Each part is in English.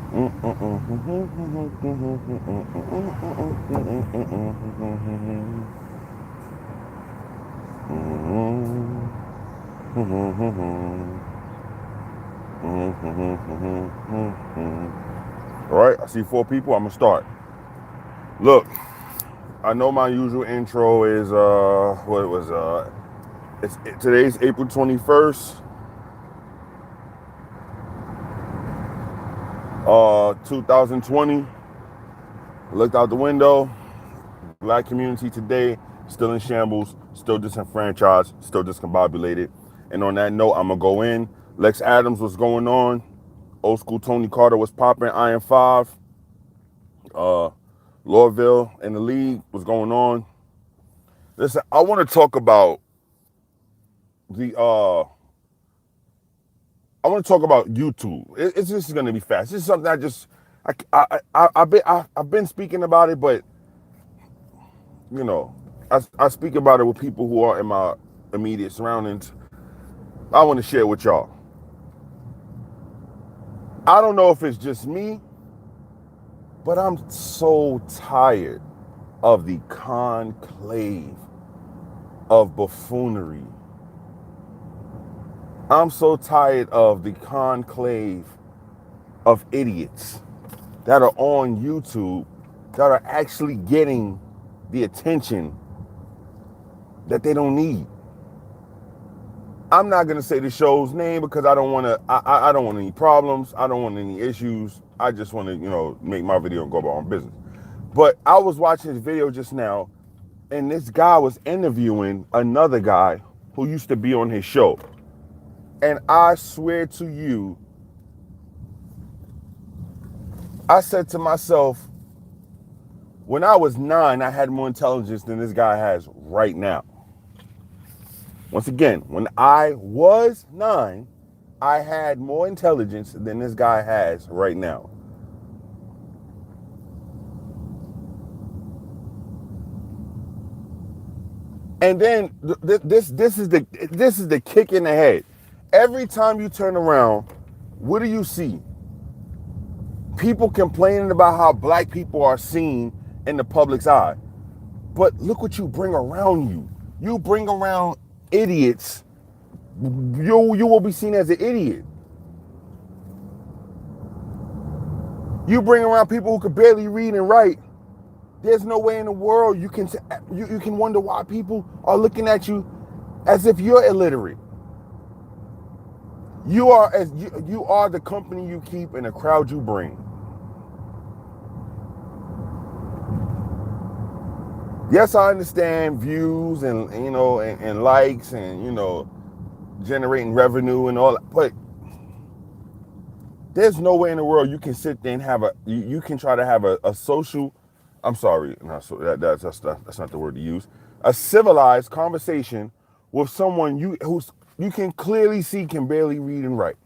All right, I see 4 people. I'm gonna start. Look, I know my usual intro is what it was today's April 21st, 2020. I looked out the window. Black community today still in shambles, still disenfranchised, still discombobulated. And on that note, I'm gonna go in. Lex Adams was going on. Old school Tony Carter was popping. Iron 5. Lorville in the league was going on. Listen, I want to talk about the I want to talk about YouTube. It's just going to be fast. This is something I've been speaking about it, but you know, I speak about it with people who are in my immediate surroundings. I want to share with y'all. I don't know if it's just me, but I'm so tired of the conclave of buffoonery. I'm so tired of the conclave of idiots that are on YouTube that are actually getting the attention that they don't need. I'm not gonna say the show's name because I don't want to. I don't want any problems. I don't want any issues. I just want to, make my video and go about my business. But I was watching this video just now, and this guy was interviewing another guy who used to be on his show. And I swear to you, I said to myself, when I was 9, I had more intelligence than this guy has right now. Once again, when I was 9, I had more intelligence than this guy has right now. And then this is the kick in the head. Every time you turn around, what do you see? People complaining about how black people are seen in the public's eye. But look what you bring around you. You bring around idiots. You will be seen as an idiot. You bring around people who could barely read and write. There's no way in the world you can wonder why people are looking at you as if you're illiterate. You are the company you keep and the crowd you bring. Yes, I understand views and and likes and generating revenue and all that, but there's no way in the world you can sit there and have you can try to have a social, I'm sorry, that's not the word to use, a civilized conversation with someone you can clearly see can barely read and write.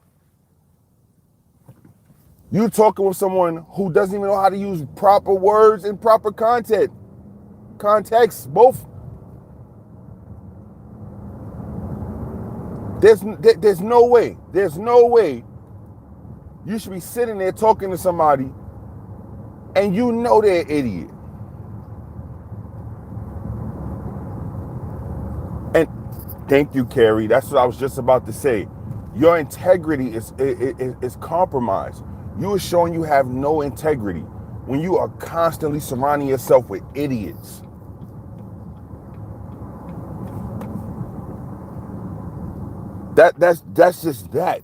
You talking with someone who doesn't even know how to use proper words and proper context, both. There's no way you should be sitting there talking to somebody and they're an idiot. And thank you, Carrie. That's what I was just about to say. Your integrity is compromised. You are showing you have no integrity when you are constantly surrounding yourself with idiots. That's just that.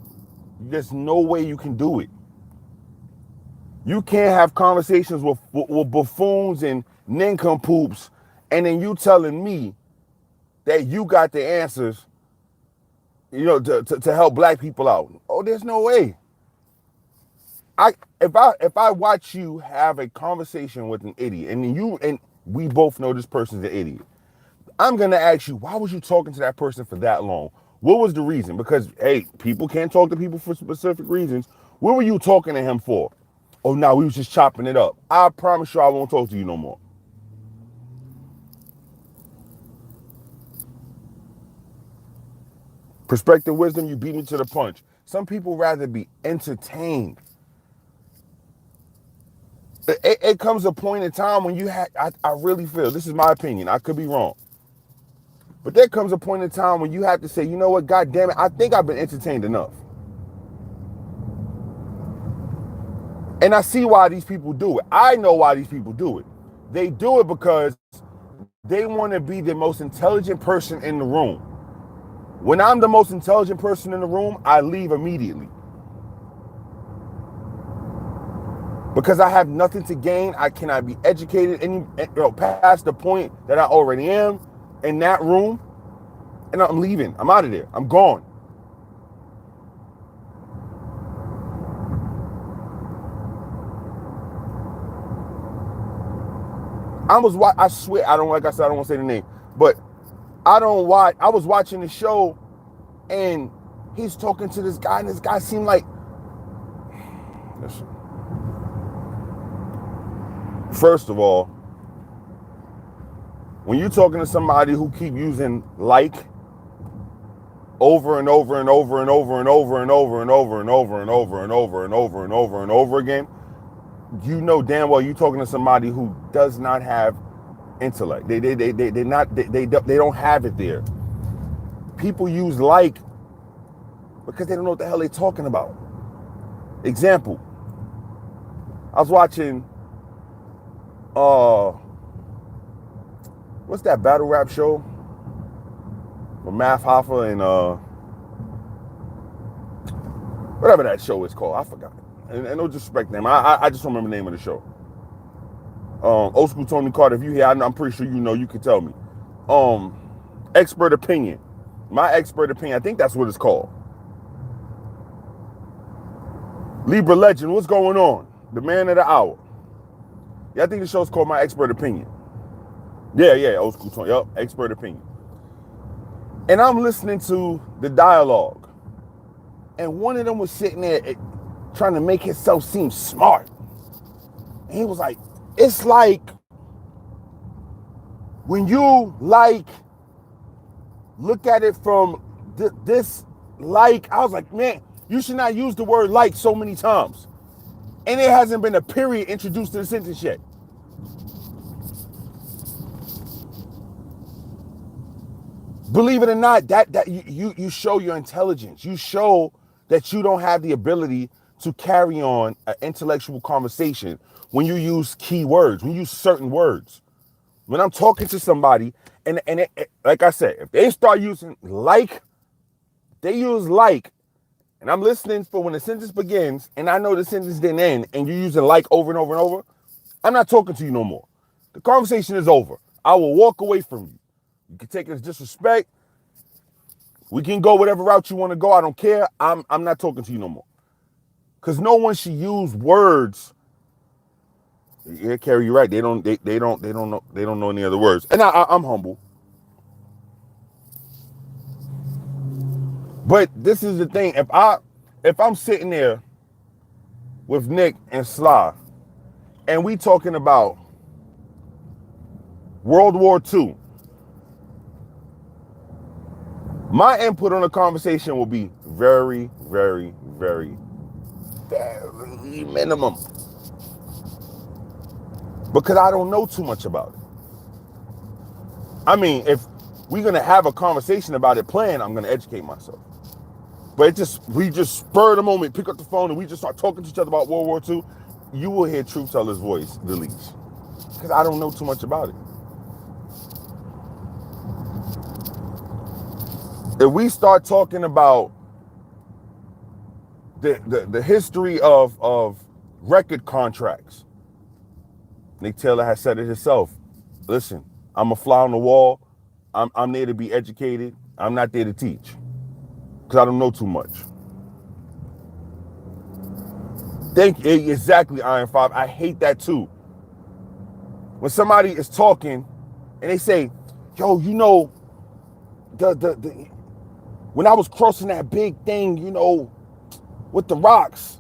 There's no way you can do it. You can't have conversations with buffoons and nincompoops, and then you telling me that you got the answers, to help black people out. Oh, there's no way. If I watch you have a conversation with an idiot, and we both know this person's an idiot, I'm gonna ask you, why was you talking to that person for that long? What was the reason? Because hey, people can't talk to people for specific reasons. What were you talking to him for? Oh no, we was just chopping it up. I promise you I won't talk to you no more. Perspective wisdom, you beat me to the punch. Some people rather be entertained. It comes a point in time when I really feel, this is my opinion, I could be wrong. But there comes a point in time when you have to say, you know what, God damn it, I think I've been entertained enough. And I see why these people do it. I know why these people do it. They do it because they want to be the most intelligent person in the room. When I'm the most intelligent person in the room, I leave immediately. Because I have nothing to gain. I cannot be educated past the point that I already am in that room. And I'm leaving. I'm out of there. I'm gone. I swear, I don't, like I said, I don't want to say the name, but I was watching the show and he's talking to this guy and this guy seemed like, listen, first of all, when you're talking to somebody who keep using like over and over and over and over and over and over and over and over and over and over and over and over and over again, you know damn well you're talking to somebody who does not have intellect. They don't have it there. People use like because they don't know what the hell they're talking about. Example, I was watching what's that battle rap show with Math Hoffa and whatever that show is called, I forgot. And no disrespect to them, I just don't remember the name of the show. Old school Tony Carter, if you here, I'm pretty sure you know, you can tell me. Expert opinion. My expert opinion, I think that's what it's called. Libra Legend, what's going on? The man of the hour. Yeah, I think the show's called My Expert Opinion. Yeah, old school Tony. Yup, expert opinion. And I'm listening to the dialogue. And one of them was sitting there trying to make himself seem smart. And he was like, it's like when you look at it from this I was like, man, you should not use the word like so many times. And there hasn't been a period introduced to the sentence yet. Believe it or not, that you show your intelligence. You show that you don't have the ability to carry on an intellectual conversation when you use key words, when you use certain words. When I'm talking to somebody, and like I said, if they start using like, they use like, and I'm listening for when the sentence begins, and I know the sentence didn't end, and you're using like over and over and over, I'm not talking to you no more. The conversation is over. I will walk away from you. You can take it as disrespect. We can go whatever route you want to go. I don't care. I'm not talking to you no more. Because no one should use words. Yeah, Carrie, you're right. They don't know any other words. And I'm humble. But this is the thing. If I'm sitting there with Nick and Sly, and we talking about World War II, my input on the conversation will be very, very, very, very minimum. Because I don't know too much about it. I mean, if we're going to have a conversation about it planned, I'm going to educate myself. But we just spur of the moment, pick up the phone, and we just start talking to each other about World War II, you will hear Truth Teller's voice the least. Because I don't know too much about it. If we start talking about the history of record contracts, Nick Taylor has said it himself. Listen, I'm a fly on the wall. I'm there to be educated. I'm not there to teach. Because I don't know too much. Thank you. Exactly, Iron 5. I hate that too. When somebody is talking and they say, yo, you know, the when I was crossing that big thing, you know, with the rocks,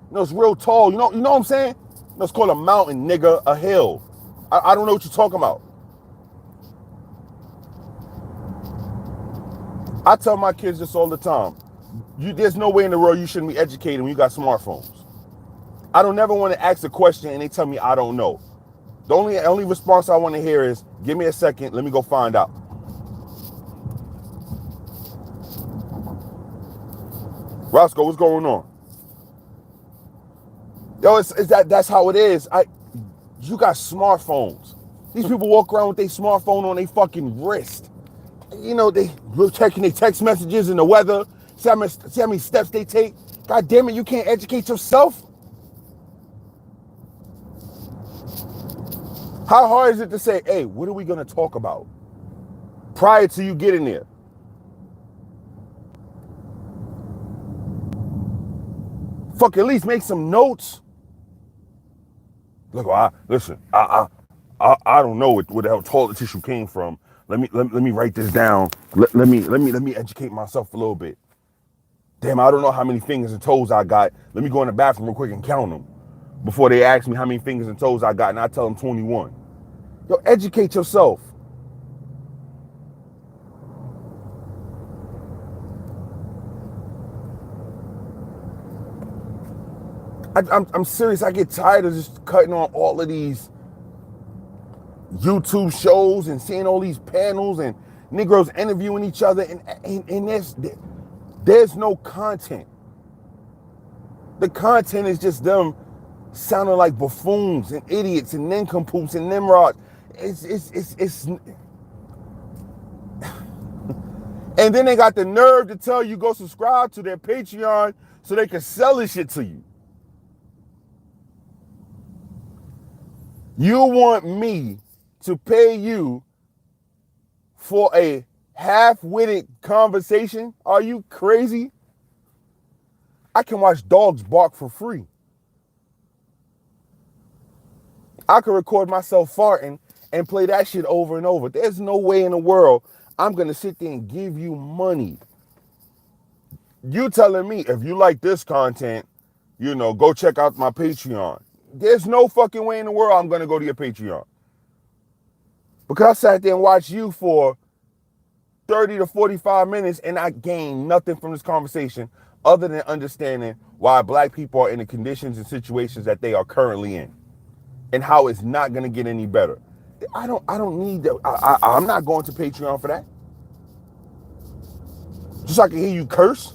you know, it's real tall. You know what I'm saying? It's called a mountain, nigga, a hill. I don't know what you're talking about. I tell my kids this all the time. There's no way in the world you shouldn't be educated when you got smartphones. I don't never want to ask a question and they tell me I don't know. The only response I want to hear is, give me a second, let me go find out. Roscoe, what's going on? Yo, that's how it is. You got smartphones. These people walk around with their smartphone on their fucking wrist. You know, they look checking their text messages and the weather, see how many steps they take. God damn it, you can't educate yourself? How hard is it to say, hey, what are we gonna talk about? Prior to you getting there. Fuck, at least make some notes. Look, listen, I don't know where the hell toilet tissue came from. Let me write this down. Let me educate myself a little bit. Damn, I don't know how many fingers and toes I got. Let me go in the bathroom real quick and count them before they ask me how many fingers and toes I got, and I tell them 21. Yo, educate yourself. I'm serious. I get tired of just cutting on all of these YouTube shows and seeing all these panels and Negroes interviewing each other, and there's no content. The content is just them sounding like buffoons and idiots and nincompoops and nimrods. It's and then they got the nerve to tell you go subscribe to their Patreon so they can sell this shit to you. You want me to pay you for a half-witted conversation? Are you crazy? I can watch dogs bark for free. I can record myself farting and play that shit over and over. There's no way in the world I'm going to sit there and give you money. You telling me if you like this content, you know, go check out my Patreon. There's no fucking way in the world I'm going to go to your Patreon. Because I sat there and watched you for 30 to 45 minutes and I gained nothing from this conversation other than understanding why black people are in the conditions and situations that they are currently in and how it's not going to get any better. I don't need that. I'm not going to Patreon for that. Just so I can hear you curse.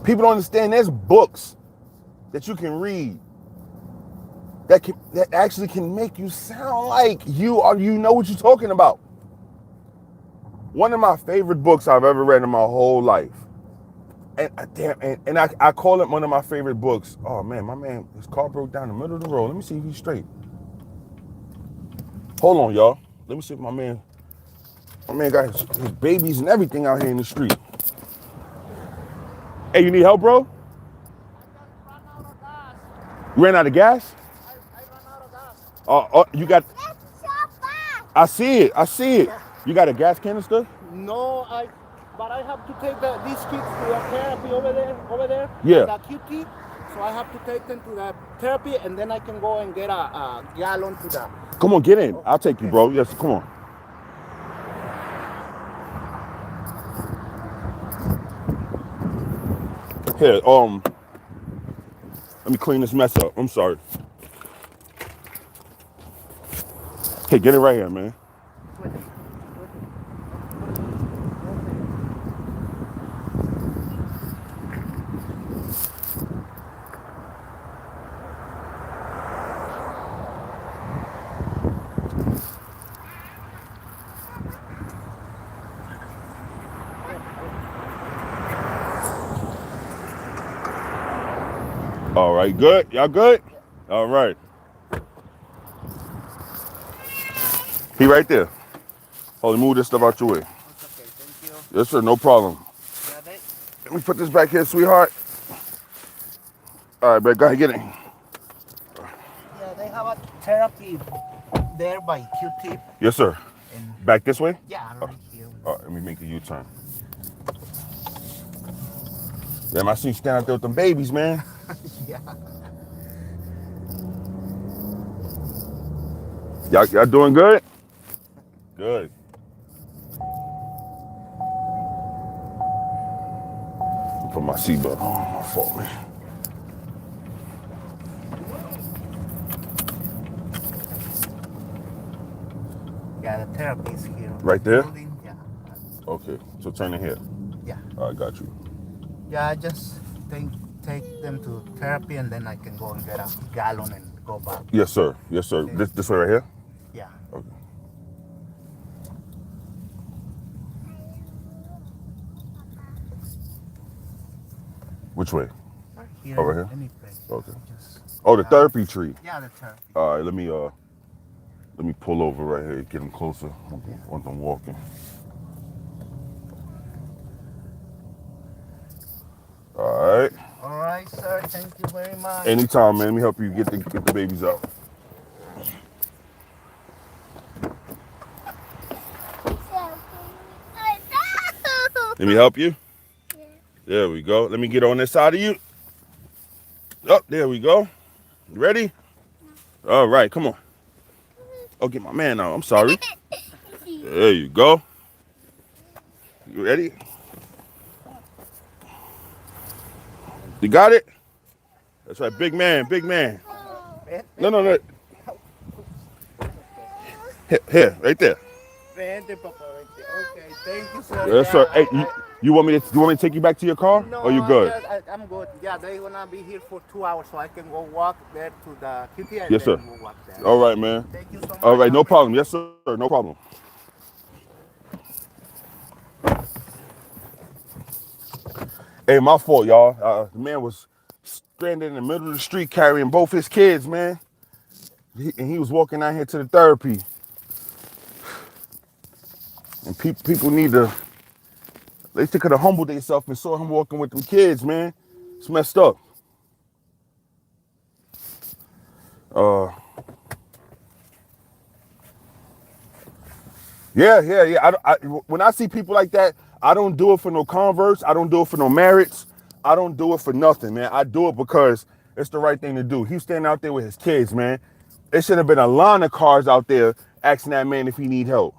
People don't understand there's books that you can read that actually can make you sound like you know what you're talking about. One of my favorite books I've ever read in my whole life. And I call it one of my favorite books. Oh man, his car broke down in the middle of the road. Let me see if he's straight. Hold on, y'all. Let me see if my man got his babies and everything out here in the street. Hey, you need help, bro? You ran out of gas? I ran out of gas. You got... I see it. You got a gas canister? No, but I have to take these kids to the therapy over there. Yeah. The QT. So I have to take them to the therapy, and then I can go and get a gallon to the... Come on, get in. I'll take you, bro. Yes, come on. Here, let me clean this mess up. I'm sorry. Hey, get it right here, man. All right, good? Y'all good? All right. He right there. Hold on, move this stuff out your way. It's okay. Thank you. Yes, sir. No problem. Yeah, Let me put this back here, sweetheart. All right, babe. Go ahead, get it. they have a therapy there by Q-tip. Yes, sir. And Back this way? yeah, right here. All right, let me make a U-turn. Damn, I see you standing out there with them babies, man. Yeah. Y'all doing good? Good. Put my seatbelt on. My fault, man. Yeah, the therapy is here. Right there? Building. Yeah. Okay, so turn in here. Yeah. All right, got you. Yeah, I just take them to therapy and then I can go and get a gallon and go back. Yes, sir. Yes, sir. Okay. This way right here? Yeah. Okay. Which way? Right here. Over here? Any place. Okay. Just, Oh, the therapy tree. yeah, the therapy. All right, let me pull over right here, get them closer. Want them walking. All right. All right, sir. Thank you very much. Anytime, man. Let me help you get the babies out. Let me help you. There we go. Let me get on this side of you. Oh, there we go. You ready? All right, come on. Oh, get my man out. I'm sorry. There you go. You ready? You got it? That's right, big man, big man. No. Here, right there. Okay, thank you, sir. Yes, sir. Hey, you want me to take you back to your car? No, Or you good? I'm good. Yeah, they gonna be here for 2 hours, so I can go walk there to the QT and Yes, then sir. we'll walk there. All right, man. Thank you so much. All right, no problem. Yes, sir. No problem. Hey, my fault, y'all. The man was stranded in the middle of the street carrying both his kids, man. And he was walking out here to the therapy. And people need to, they could have humbled themselves and saw him walking with them kids, man. It's messed up. Yeah. When I see people like that, I don't do it for no converts. I don't do it for no merits. I don't do it for nothing, man. I do it because it's the right thing to do. He's standing out there with his kids, man. It should have been a line of cars out there asking that man if he need help.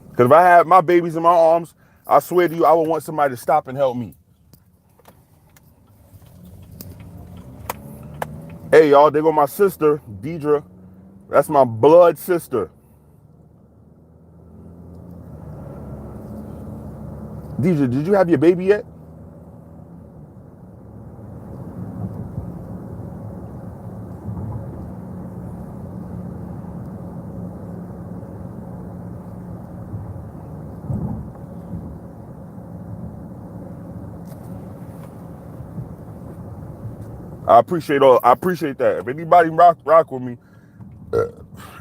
Because if I had my babies in my arms, I swear to you, I would want somebody to stop and help me. Hey, y'all, there go my sister, Deidre. That's my blood sister. Deidre, did you have your baby yet? I appreciate that. If anybody rock with me,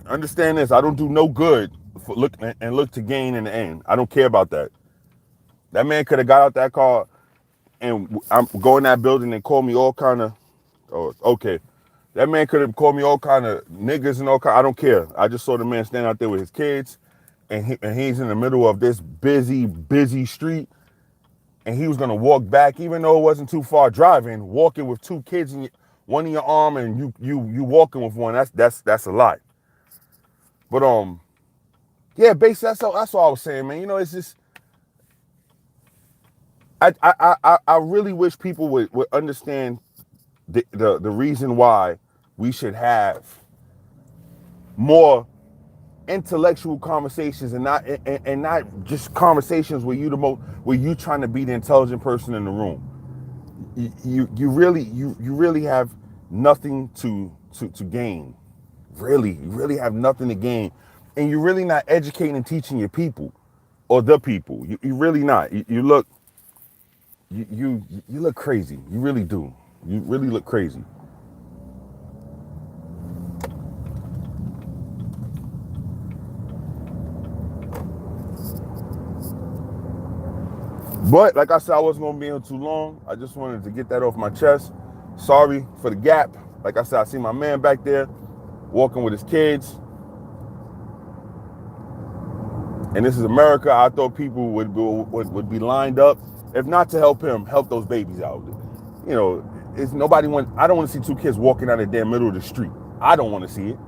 understand this. I don't do no good for look to gain in the end. I don't care about that. That man could have got out that car and I'm going in that building and called me all kind of, okay. That man could have called me all kind of niggas and all kind. I don't care. I just saw the man stand out there with his kids, and he's in the middle of this busy street, and he was gonna walk back, even though it wasn't too far driving. Walking with two kids in one in your arm, and you walking with one. That's a lot. But yeah, basically that's all I was saying, man. You know, it's just. I really wish people would understand the reason why we should have more intellectual conversations and not just conversations where you trying to be the intelligent person in the room. You really have nothing to gain. Really, you really have nothing to gain, and you're really not educating and teaching your people or the people. You really not. You look. You look crazy. You really do. You really look crazy. But like I said, I wasn't gonna be here too long. I just wanted to get that off my chest. Sorry for the gap. Like I said, I see my man back there walking with his kids. And this is America. I thought people would be lined up, if not to help him, help those babies out. You know, it's nobody I don't want to see two kids walking out of the damn middle of the street. I don't want to see it.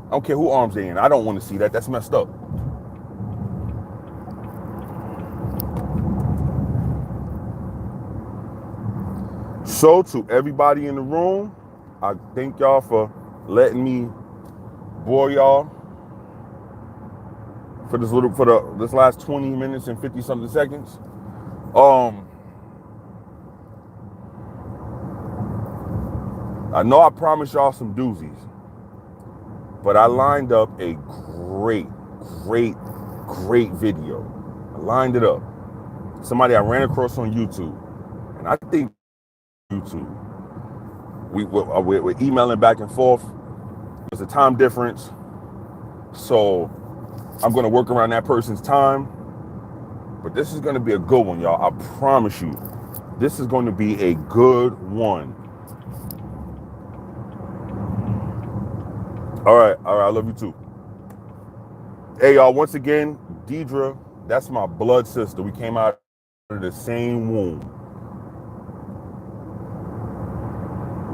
I don't care who arms they in. I don't want to see that. That's messed up. So to everybody in the room, I thank y'all for letting me bore y'all for this last 20 minutes and 50 something seconds. I know I promised y'all some doozies, but I lined up a great video. I lined it up. Somebody I ran across on YouTube, and I think YouTube. We're emailing back and forth. There's a time difference, so I'm going to work around that person's time. But this is going to be a good one, y'all. I promise you. This is going to be a good one. All right. I love you too. Hey, y'all, once again, Deidre, that's my blood sister. We came out of the same womb.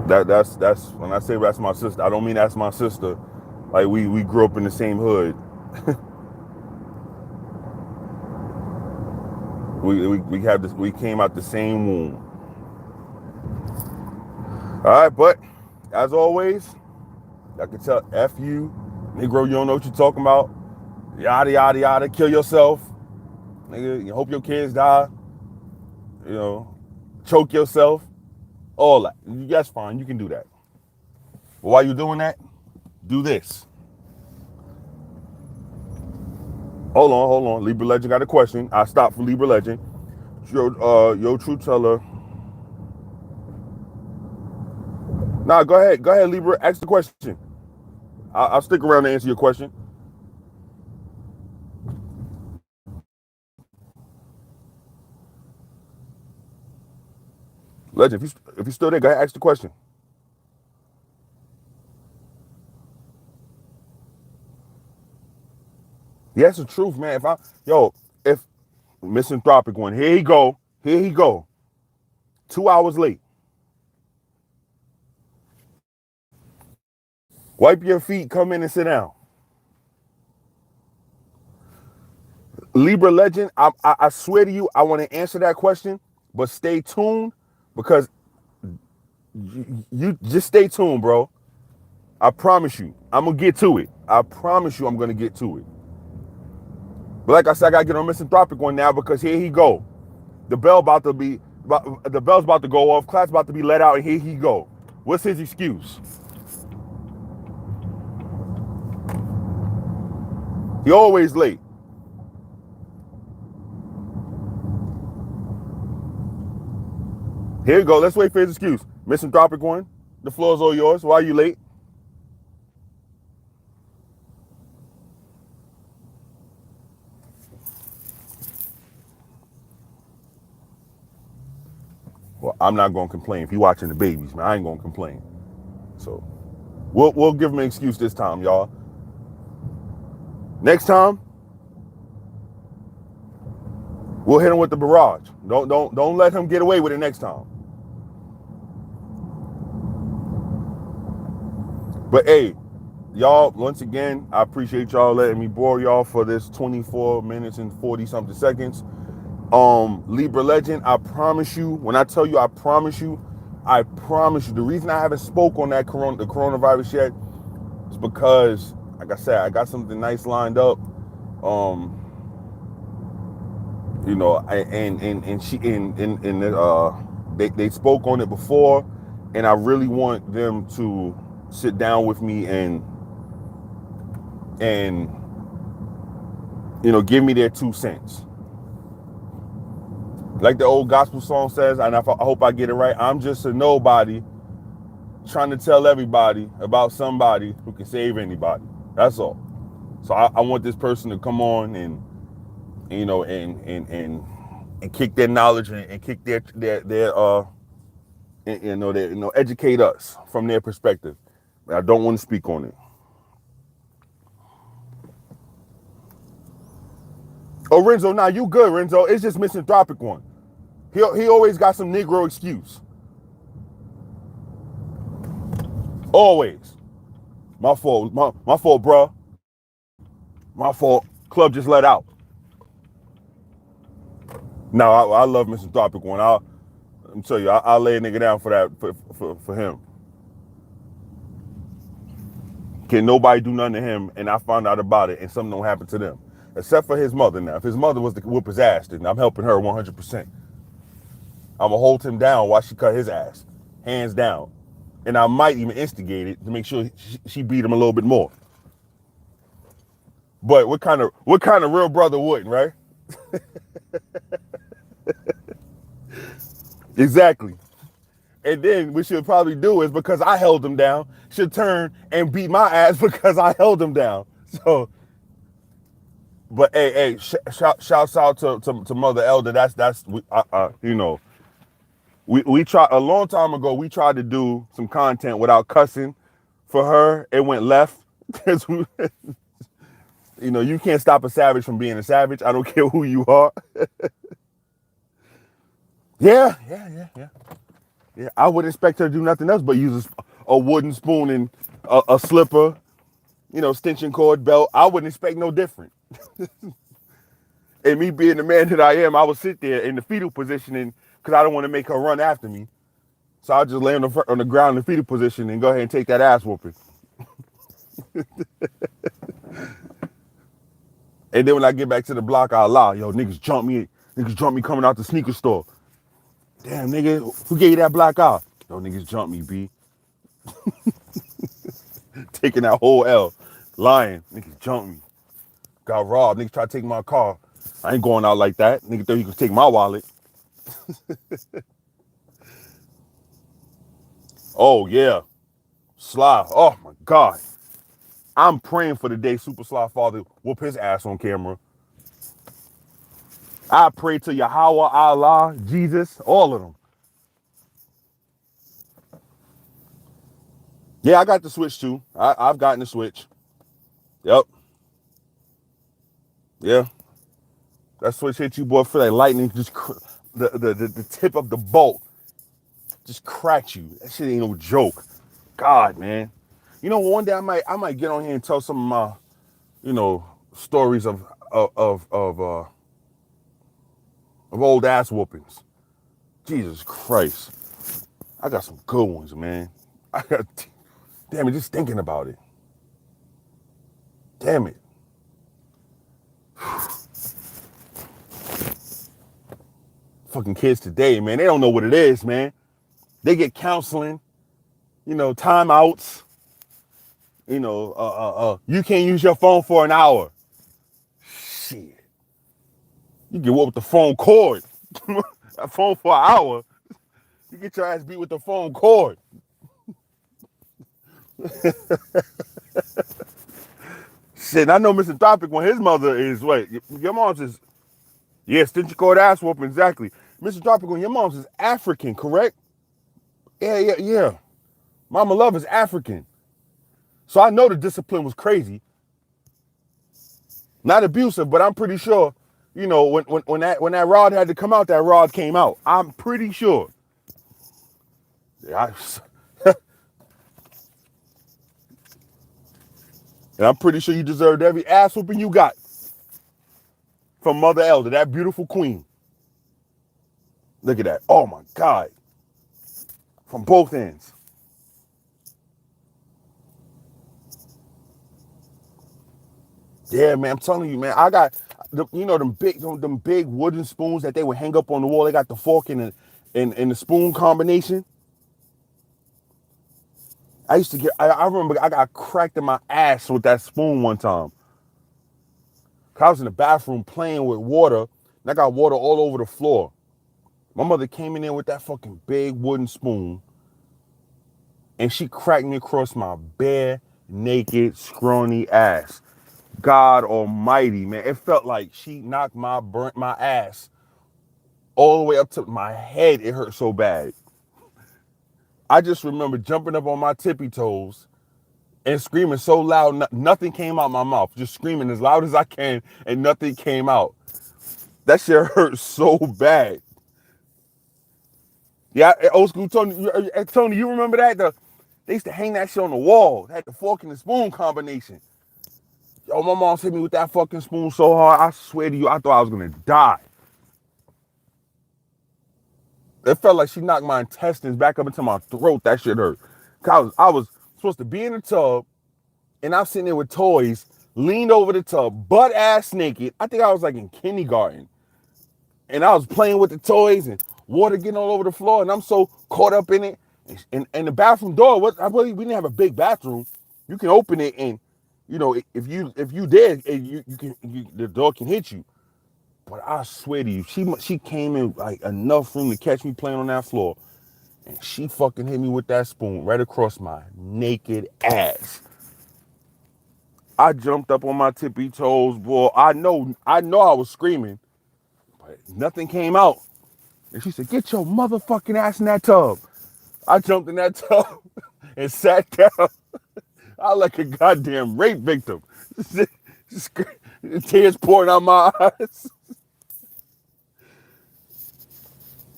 That's when I say that's my sister, I don't mean that's my sister. Like we grew up in the same hood. we came out the same womb. All right, but as always, I can tell F you, Negro, you don't know what you're talking about. Yada yada yada, kill yourself. Nigga, you hope your kids die. You know, choke yourself. All that. That's fine, you can do that. But while you're doing that, do this. Hold on. Libra Legend got a question. I stopped for Libra Legend. Yo, True Teller. Nah, go ahead, Libra. Ask the question. I'll stick around to answer your question. Legend, if you're still there, go ahead, ask the question. Yeah, it's the truth, man. If Misanthropic one, here he go. 2 hours late. Wipe your feet, come in and sit down. Libra Legend, I swear to you, I want to answer that question, but stay tuned because you just stay tuned, bro. I promise you, I'm going to get to it. I promise you I'm going to get to it. But like I said, I got to get on Misanthropic one now because here he go. The bell's about to go off, class about to be let out, and here he go. What's his excuse? He always late. Here you go. Let's wait for his excuse. Misanthropic one, the floor is all yours. Why are you late? Well, I'm not gonna complain. If you're watching the babies, man, I ain't gonna complain. So we'll give him an excuse this time, y'all. Next time, we'll hit him with the barrage. Don't let him get away with it next time. But hey, y'all, once again, I appreciate y'all letting me bore y'all for this 24 minutes and 40 something seconds. Libra Legend, I promise you, when I tell you I promise you, the reason I haven't spoke on the coronavirus yet is because, like I said, I got something nice lined up. You know, they spoke on it before, and I really want them to sit down with me and you know, give me their 2 cents. Like the old gospel song says, and I hope I get it right, I'm just a nobody trying to tell everybody about somebody who can save anybody. That's all. So I want this person to come on and you know, and and kick their knowledge and kick educate us from their perspective. I don't want to speak on it. Oh, Renzo, nah, you good, Renzo. It's just Misanthropic one. He always got some Negro excuse. Always. My fault, my fault, bro. My fault. Club just let out. No, I love Misanthropic one. I'm tell you, I'll lay a nigga down for that for him. Can nobody do nothing to him, and I found out about it, and something don't happen to them, except for his mother. Now, if his mother was to whoop his ass, then I'm helping her 100%. I'm gonna hold him down while she cut his ass, hands down, and I might even instigate it to make sure she beat him a little bit more. But what kind of real brother wouldn't, right? Exactly. And then what she'll probably do is, because I held him down, she'll turn and beat my ass because I held him down. So, but hey, shouts out to Mother Elder. That's we tried a long time ago. We tried to do some content without cussing for her. It went left. You can't stop a savage from being a savage. I don't care who you are. Yeah. I would expect her to do nothing else but use a wooden spoon and a slipper, extension cord belt. I wouldn't expect no different. And me being the man that I am, I would sit there in the fetal positioning because I don't want to make her run after me. So I'll just lay on the ground in the fetal position and go ahead and take that ass whooping. And then when I get back to the block, I'll lie. Yo, niggas jump me coming out the sneaker store. Damn, nigga, who gave you that black eye? Yo, niggas jump me, B. Taking that whole L. Lying. Niggas jump me. Got robbed. Niggas try to take my car. I ain't going out like that. Nigga thought you could take my wallet. Oh, yeah. Sly. Oh, my God. I'm praying for the day Super Sly Father whoop his ass on camera. I pray to Yahweh, Allah, Jesus, all of them. Yeah, I got the Switch too. I've gotten the Switch. Yep. Yeah. That Switch hit you, boy. Feel like lightning just the tip of the bolt just cracked you. That shit ain't no joke. God, man. One day I might get on here and tell some of my, stories of old ass whoopings. Jesus Christ. I got some good ones, man. Damn it, just thinking about it. Damn it. Fucking kids today, man, they don't know what it is, man. They get counseling, timeouts. You can't use your phone for an hour. Shit. You get what with the phone cord. That phone for an hour. You get your ass beat with the phone cord. Shit, I know Misanthropic when his mother is, wait, your mom's is, yeah, extension cord ass whooping, exactly. Misanthropic when your mom's is African, correct? Yeah. Mama Love is African. So I know the discipline was crazy. Not abusive, but I'm pretty sure, when that rod had to come out, that rod came out. I'm pretty sure. Yeah, and I'm pretty sure you deserved every ass whooping you got from Mother Elder, that beautiful queen. Look at that. Oh my God. From both ends. Yeah, man, I'm telling you, man. I got, them big wooden spoons that they would hang up on the wall. They got the fork and the spoon combination. I used to get, I remember I got cracked in my ass with that spoon one time. I was in the bathroom playing with water, and I got water all over the floor. My mother came in there with that fucking big wooden spoon, and she cracked me across my bare, naked, scrawny ass. God almighty, man. It felt like she knocked my ass all the way up to my head. It hurt so bad. I just remember jumping up on my tippy toes and screaming so loud, nothing came out my mouth. Just screaming as loud as I can, and nothing came out. That shit hurt so bad. Yeah, old school Tony. Tony, you remember that? They used to hang that shit on the wall. They had the fork and the spoon combination. Yo, my mom hit me with that fucking spoon so hard, I swear to you, I thought I was gonna die. It felt like she knocked my intestines back up into my throat. That shit hurt. I was supposed to be in the tub, and I'm sitting there with toys, leaned over the tub, butt ass naked. I think I was like in kindergarten. And I was playing with the toys and water getting all over the floor, and I'm so caught up in it. And the bathroom door, we didn't have a big bathroom. You can open it, and if you did, the door can hit you. But I swear to you, she came in like enough room to catch me playing on that floor, and she fucking hit me with that spoon right across my naked ass. I jumped up on my tippy toes, boy. I know I was screaming, but nothing came out. And she said, "Get your motherfucking ass in that tub." I jumped in that tub and sat down. I like a goddamn rape victim. Tears pouring out my eyes.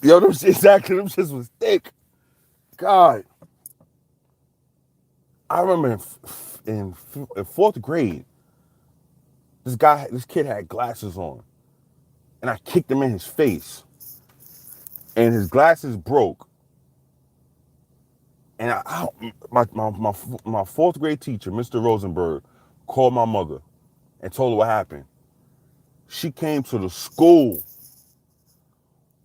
Yo, them shits was thick. God. I remember in fourth grade, this kid had glasses on. And I kicked him in his face. And his glasses broke. And my fourth grade teacher, Mr. Rosenberg, called my mother and told her what happened. She came to the school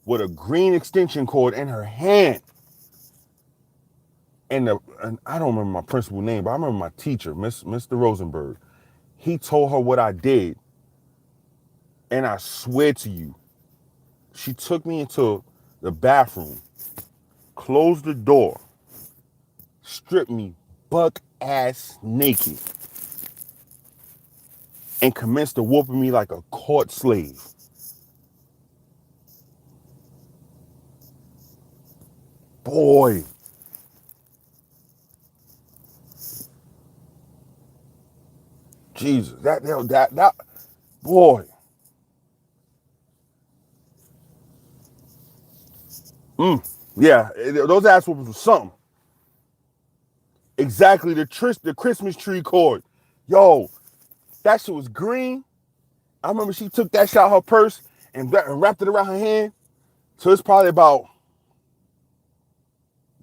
with a green extension cord in her hand. And I don't remember my principal name, but I remember my teacher, Mr. Rosenberg. He told her what I did. And I swear to you, she took me into the bathroom, closed the door, stripped me buck ass naked, and commenced to whooping me like a caught slave. Boy. Jesus, that boy. Yeah, those ass whoopings were something. Exactly, the Christmas tree cord. Yo, that shit was green. I remember she took that shit out of her purse and wrapped it around her hand. So it's probably about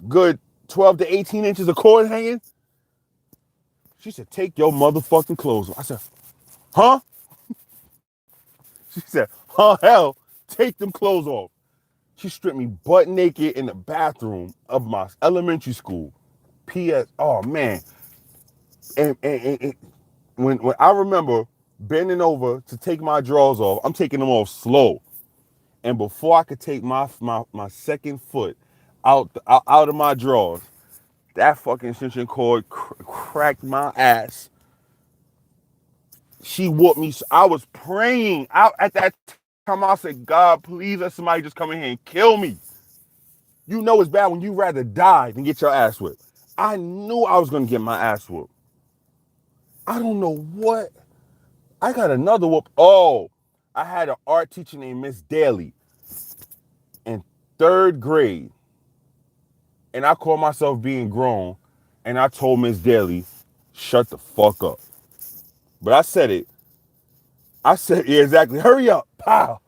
good 12 to 18 inches of cord hanging. She said, "Take your motherfucking clothes off." I said, "Huh?" She said, "Huh, hell, take them clothes off." She stripped me butt naked in the bathroom of my elementary school. P.S. Oh, man. And when I remember bending over to take my drawers off, I'm taking them off slow. And before I could take my second foot out of my drawers, that fucking extension cord cracked my ass. She whooped me. I was praying out at that time. I said, "God, please let somebody just come in here and kill me." You know it's bad when you rather die than get your ass whipped. I knew I was going to get my ass whooped. I don't know what. I got another whoop. Oh, I had an art teacher named Miss Daly in third grade. And I called myself being grown. And I told Miss Daly, "Shut the fuck up." But I said it. I said, yeah, exactly. "Hurry up." Pow.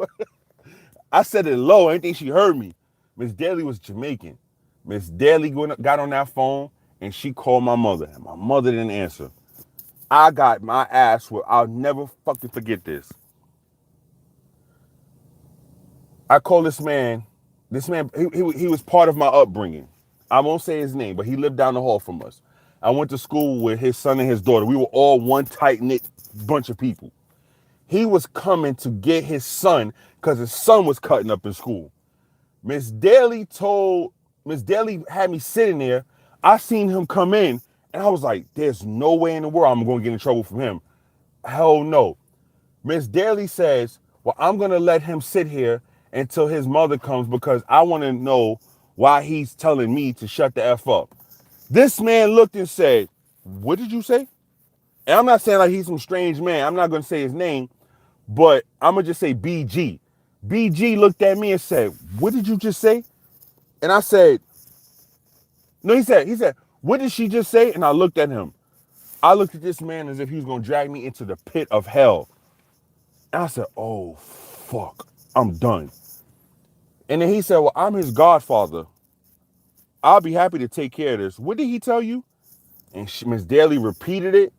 I said it low. I didn't think she heard me. Miss Daly was Jamaican. Miss Daly got on that phone and she called my mother. And my mother didn't answer. I got my ass whipped. I'll never fucking forget this. I called this man. This man, he was part of my upbringing. I won't say his name, but he lived down the hall from us. I went to school with his son and his daughter. We were all one tight-knit bunch of people. He was coming to get his son because his son was cutting up in school. Miss Daly had me sitting there. I seen him come in, and I was like, "There's no way in the world I'm going to get in trouble from him." Hell no. Miss Daly says, "Well, I'm going to let him sit here until his mother comes because I want to know why he's telling me to shut the F up. This man looked and said, what did you say? And I'm not saying like he's some strange man. I'm not going to say his name, but I'm going to just say BG. BG looked at me and said, what did you just say? And I said, no, he said, what did she just say? And I looked at him. I looked at this man as if he was going to drag me into the pit of hell. And I said, oh, fuck, I'm done. And then he said, well, I'm his godfather. I'll be happy to take care of this. What did he tell you? And Miss Daly repeated it.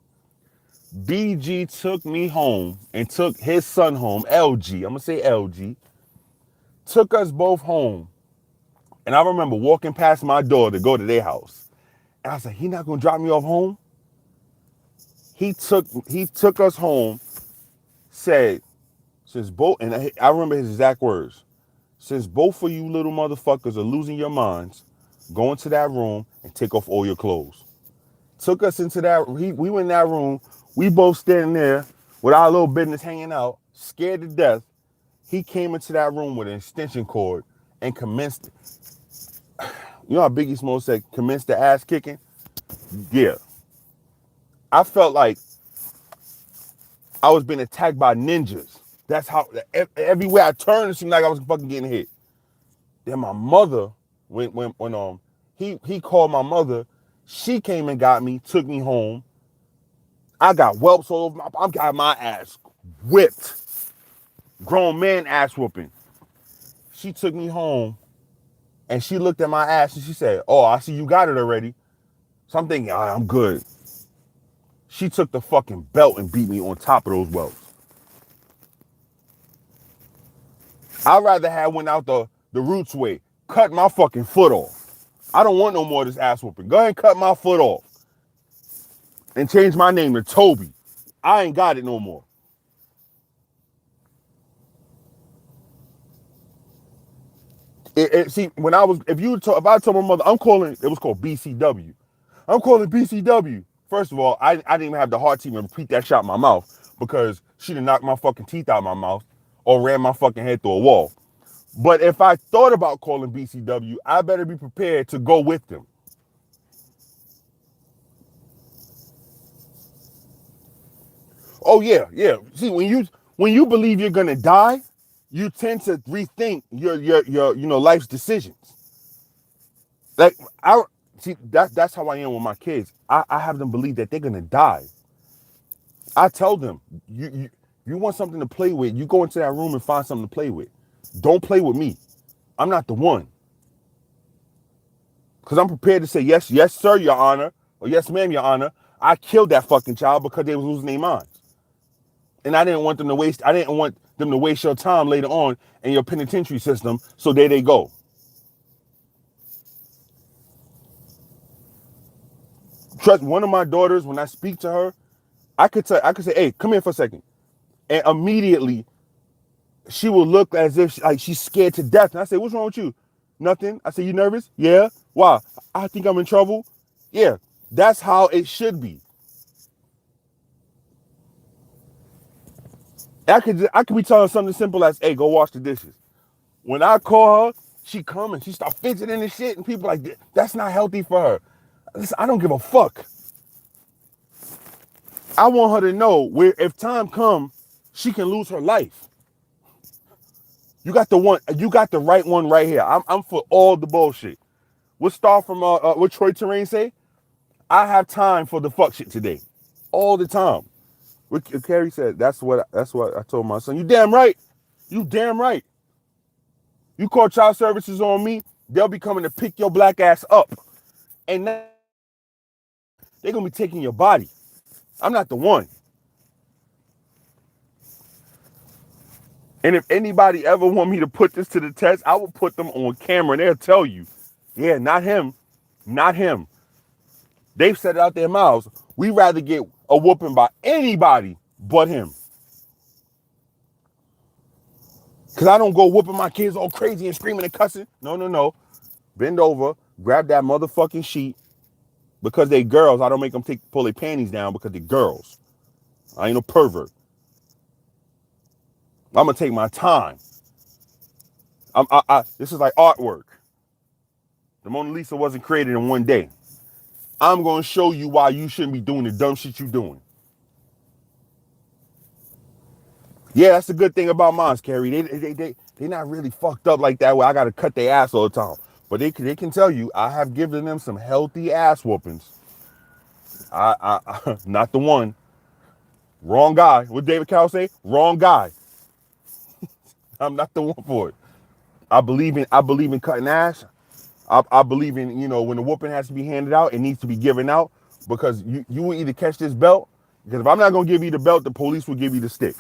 BG took me home and took his son home, LG. I'm going to say LG. Took us both home. And I remember walking past my door to go to their house. And I said, he not going to drop me off home? He took us home, said, since both, and I remember his exact words, since both of you little motherfuckers are losing your minds, go into that room and take off all your clothes. Took us into that, we went in that room, we both standing there with our little business hanging out, scared to death. He came into that room with an extension cord and commenced, you know how Biggie Smalls said, commenced the ass kicking? Yeah. I felt like I was being attacked by ninjas. That's how, everywhere I turned, it seemed like I was fucking getting hit. Then my mother, when he called my mother, she came and got me, took me home. I got whelps all over I got my ass whipped. Grown man ass whooping. She took me home and she looked at my ass and she said, oh, I see you got it already. So I'm thinking, all right, I'm good. She took the fucking belt and beat me on top of those welts. I'd rather have went out the roots way, cut my fucking foot off. I don't want no more of this ass whooping. Go ahead and cut my foot off and change my name to Toby. I ain't got it no more. See, when I was, if I told my mother, I'm calling, it was called BCW. I'm calling BCW. First of all, I didn't even have the heart to even repeat that shot in my mouth because she'd have knocked my fucking teeth out of my mouth or ran my fucking head through a wall. But if I thought about calling BCW, I better be prepared to go with them. Oh yeah, yeah. See, when you believe you're gonna die, you tend to rethink your life's decisions. Like I see that's how I am with my kids. I have them believe that they're gonna die. I tell them, you want something to play with, you go into that room and find something to play with. Don't play with me. I'm not the one. Because I'm prepared to say, yes, yes, sir, your honor, or yes, ma'am, your honor. I killed that fucking child because they was losing their minds. And I didn't want them to waste your time later on in your penitentiary system, so there they go. Trust one of my daughters, when I speak to her, I could say, hey, come here for a second. And immediately she will look as if she's scared to death. And I say, what's wrong with you? Nothing. I say, you nervous? Yeah. Why? I think I'm in trouble. Yeah. That's how it should be. I could be telling something simple as, hey, go wash the dishes. When I call her, she come and she start fidgeting and shit, and people like, that's not healthy for her. Listen, I don't give a fuck. I want her to know where if time comes, she can lose her life. You got the right one right here. I'm for all the bullshit. What Star from what Troy Terrain say? I have time for the fuck shit today. All the time. What Carrie said, that's what I told my son. You damn right. You damn right. You call child services on me, they'll be coming to pick your black ass up. And they're gonna be taking your body. I'm not the one. And if anybody ever want me to put this to the test, I will put them on camera and they'll tell you, yeah, not him, not him. They've said it out their mouths. We'd rather get a whooping by anybody but him. Because I don't go whooping my kids all crazy and screaming and cussing. No. Bend over, grab that motherfucking sheet. Because they girls, I don't make them pull their panties down because they're girls. I ain't no pervert. I'm going to take my time. This is like artwork. The Mona Lisa wasn't created in one day. I'm going to show you why you shouldn't be doing the dumb shit you doing. Yeah, that's the good thing about moms, Carrie. They not really fucked up like that where I got to cut their ass all the time. But they can tell you I have given them some healthy ass whoopings. Not the one. Wrong guy. What David Cal say? Wrong guy. I'm not the one for it. I believe in cutting ass. I believe in, when the whooping has to be handed out, it needs to be given out because you will either catch this belt, because if I'm not gonna give you the belt, the police will give you the stick.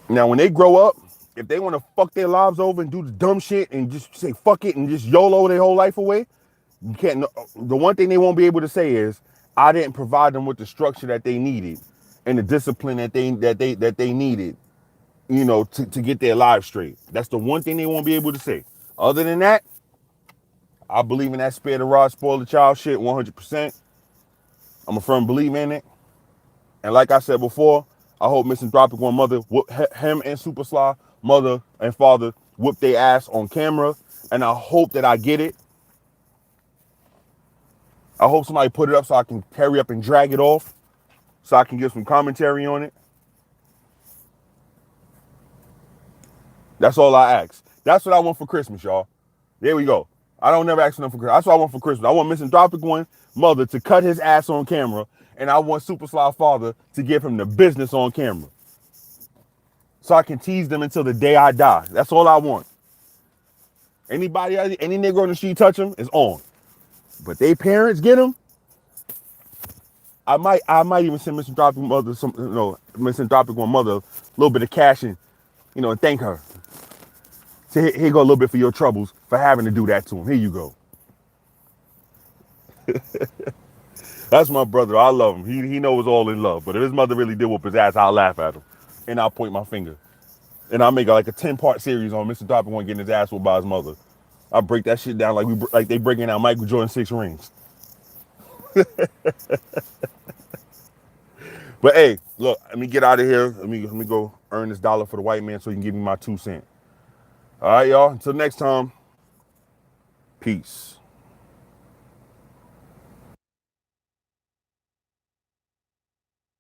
Now when they grow up, if they want to fuck their lives over and do the dumb shit and just say fuck it and just YOLO their whole life away, you can't. The one thing they won't be able to say is I didn't provide them with the structure that they needed and the discipline that they needed, to get their lives straight. That's the one thing they won't be able to say. Other than that, I believe in that spare the rod, spoil the child shit 100%. I'm a firm believer in it. And like I said before, I hope Misanthropic One mother, him and Super Sly, mother and father, whoop their ass on camera. And I hope that I get it. I hope somebody put it up so I can carry up and drag it off so I can give some commentary on it. That's all I ask. That's what I want for Christmas, y'all. There we go. I don't never ask them for Christmas. That's what I want for Christmas. I want Misanthropic One mother to cut his ass on camera, and I want Super Sly father to give him the business on camera, so I can tease them until the day I die. That's all I want. Anybody, any nigga on the street touch him is on, but they parents get him. I might even send Misanthropic mother Misanthropic One mother a little bit of cash and thank her. So here go a little bit for your troubles for having to do that to him. Here you go. That's my brother. I love him. He knows all in love. But if his mother really did whoop his ass, I'll laugh at him. And I'll point my finger. And I'll make like a 10-part series on Misanthropic One getting his ass whooped by his mother. I'll break that shit down like they breaking out Michael Jordan 6 rings. But hey, look, let me get out of here. Let me go earn this dollar for the white man so he can give me my 2 cents. All right, y'all. Until next time, peace.